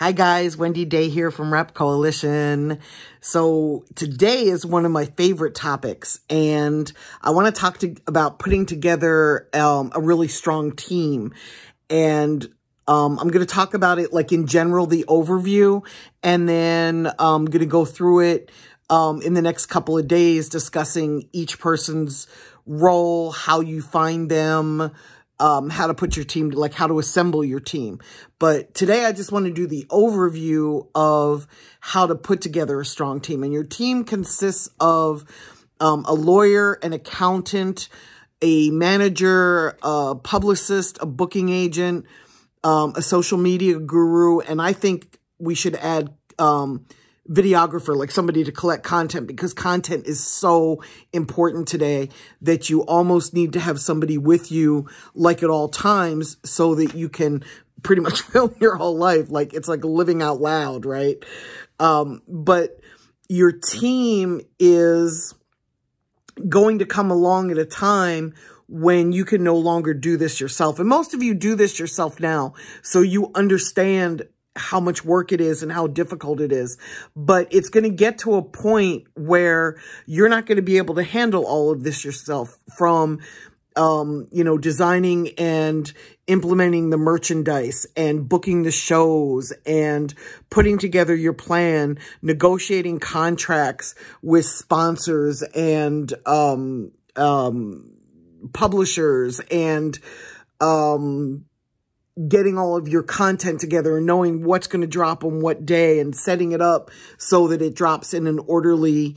Hi guys, Wendy Day here from Rep Coalition. So today is one of my favorite topics, and I want to talk about putting together a really strong team. And I'm going to talk about it like in general, the overview, and then I'm going to go through it in the next couple of days, discussing each person's role, how you find them, how to put your team, like how to assemble your team. But today I just want to do the overview of how to put together a strong team. And your team consists of a lawyer, an accountant, a manager, a publicist, a booking agent, a social media guru, and I think we should add videographer, like somebody to collect content, because content is so important today that you almost need to have somebody with you like at all times so that you can pretty much film your whole life. Like it's like living out loud, right? But your team is going to come along at a time when you can no longer do this yourself. And most of you do this yourself now, so you understand how much work it is and how difficult it is. But it's going to get to a point where you're not going to be able to handle all of this yourself, from, designing and implementing the merchandise and booking the shows and putting together your plan, negotiating contracts with sponsors and, publishers, and, getting all of your content together and knowing what's going to drop on what day and setting it up so that it drops in an orderly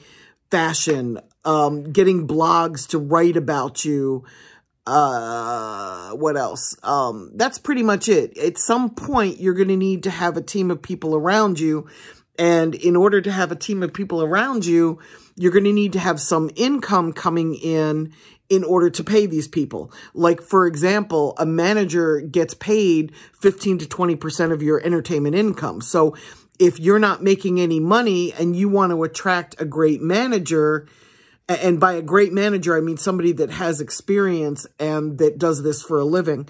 fashion, getting blogs to write about you. What else? That's pretty much it. At some point, you're going to need to have a team of people around you. And in order to have a team of people around you, you're going to need to have some income coming in order to pay these people. Like, for example, a manager gets paid 15 to 20% of your entertainment income. So if you're not making any money and you want to attract a great manager, and by a great manager, I mean somebody that has experience and that does this for a living,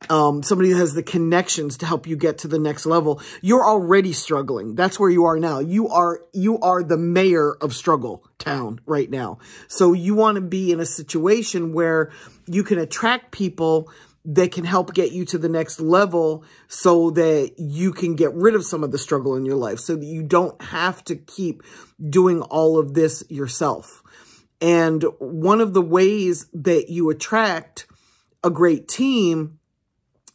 somebody that has the connections to help you get to the next level. You're already struggling. That's where you are now. You are the mayor of Struggle Town right now. So you want to be in a situation where you can attract people that can help get you to the next level so that you can get rid of some of the struggle in your life, so that you don't have to keep doing all of this yourself. And one of the ways that you attract a great team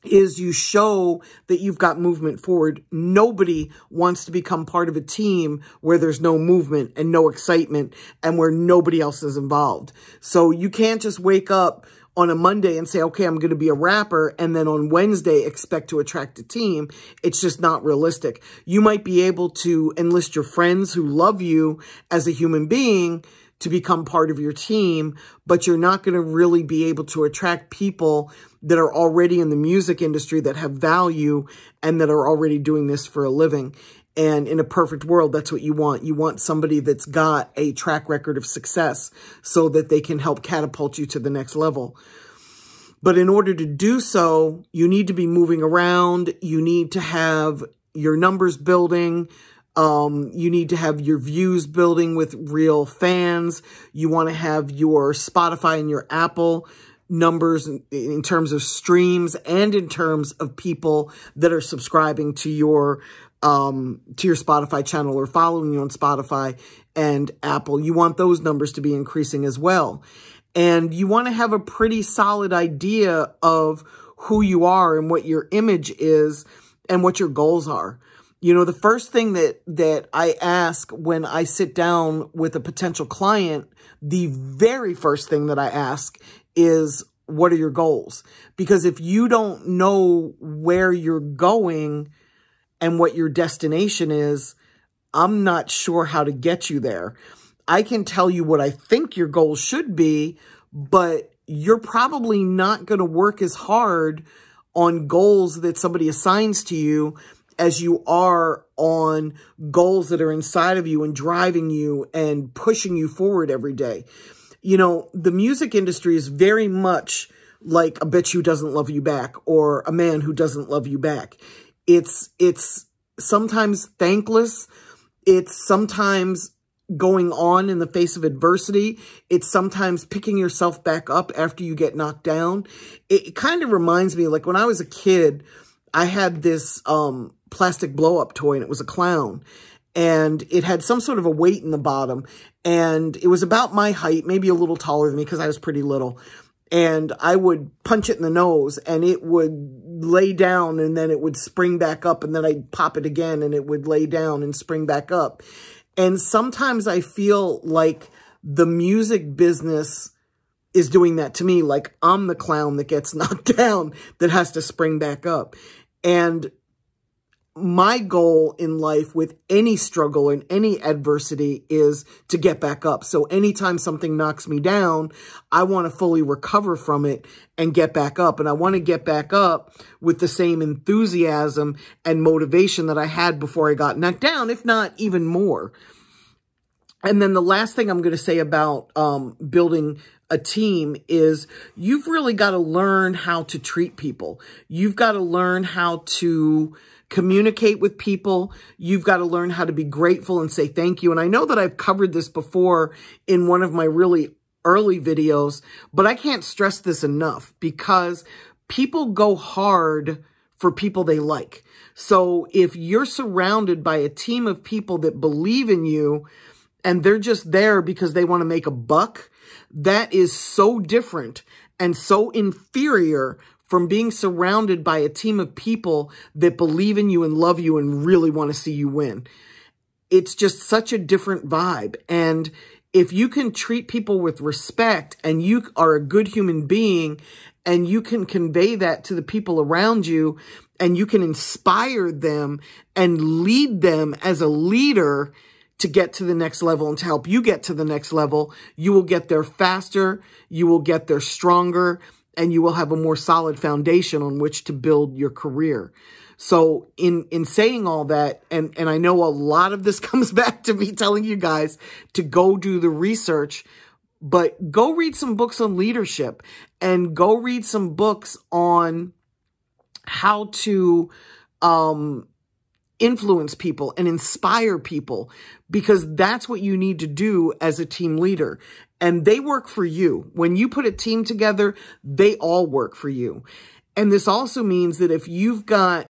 is you show that you've got movement forward. Nobody wants to become part of a team where there's no movement and no excitement and where nobody else is involved. So you can't just wake up on a Monday and say, okay, I'm going to be a rapper, and then on Wednesday expect to attract a team. It's just not realistic. You might be able to enlist your friends who love you as a human being to become part of your team, but you're not going to really be able to attract people that are already in the music industry, that have value, and that are already doing this for a living. And in a perfect world, that's what you want. You want somebody that's got a track record of success so that they can help catapult you to the next level. But in order to do so, you need to be moving around. You need to have your numbers building. You need to have your views building with real fans. You want to have your Spotify and your Apple numbers in terms of streams and in terms of people that are subscribing to your Spotify channel or following you on Spotify and Apple. You want those numbers to be increasing as well. And you want to have a pretty solid idea of who you are and what your image is and what your goals are. You know, the first thing that I ask when I sit down with a potential client, the very first thing that I ask is, what are your goals? Because if you don't know where you're going and what your destination is, I'm not sure how to get you there. I can tell you what I think your goals should be, but you're probably not going to work as hard on goals that somebody assigns to you as you are on goals that are inside of you and driving you and pushing you forward every day. You know, the music industry is very much like a bitch who doesn't love you back, or a man who doesn't love you back. It's sometimes thankless. It's sometimes going on in the face of adversity. It's sometimes picking yourself back up after you get knocked down. It kind of reminds me, like when I was a kid, I had this plastic blow-up toy, and it was a clown. And it had some sort of a weight in the bottom. And it was about my height, maybe a little taller than me because I was pretty little. And I would punch it in the nose, and it would lay down, and then it would spring back up, and then I'd pop it again, and it would lay down and spring back up. And sometimes I feel like the music business is doing that to me. Like I'm the clown that gets knocked down that has to spring back up. And my goal in life with any struggle and any adversity is to get back up. So anytime something knocks me down, I want to fully recover from it and get back up. And I want to get back up with the same enthusiasm and motivation that I had before I got knocked down, if not even more. And then the last thing I'm going to say about building a team is you've really got to learn how to treat people. You've got to learn how to communicate with people. You've got to learn how to be grateful and say thank you. And I know that I've covered this before in one of my really early videos, but I can't stress this enough because people go hard for people they like. So if you're surrounded by a team of people that believe in you and they're just there because they want to make a buck, that is so different and so inferior from being surrounded by a team of people that believe in you and love you and really want to see you win. It's just such a different vibe. And if you can treat people with respect and you are a good human being and you can convey that to the people around you and you can inspire them and lead them as a leader to get to the next level and to help you get to the next level, you will get there faster, you will get there stronger, and you will have a more solid foundation on which to build your career. So in saying all that, and I know a lot of this comes back to me telling you guys to go do the research, but go read some books on leadership and go read some books on how to influence people and inspire people, because that's what you need to do as a team leader. And they work for you. When you put a team together, they all work for you. And this also means that if you've got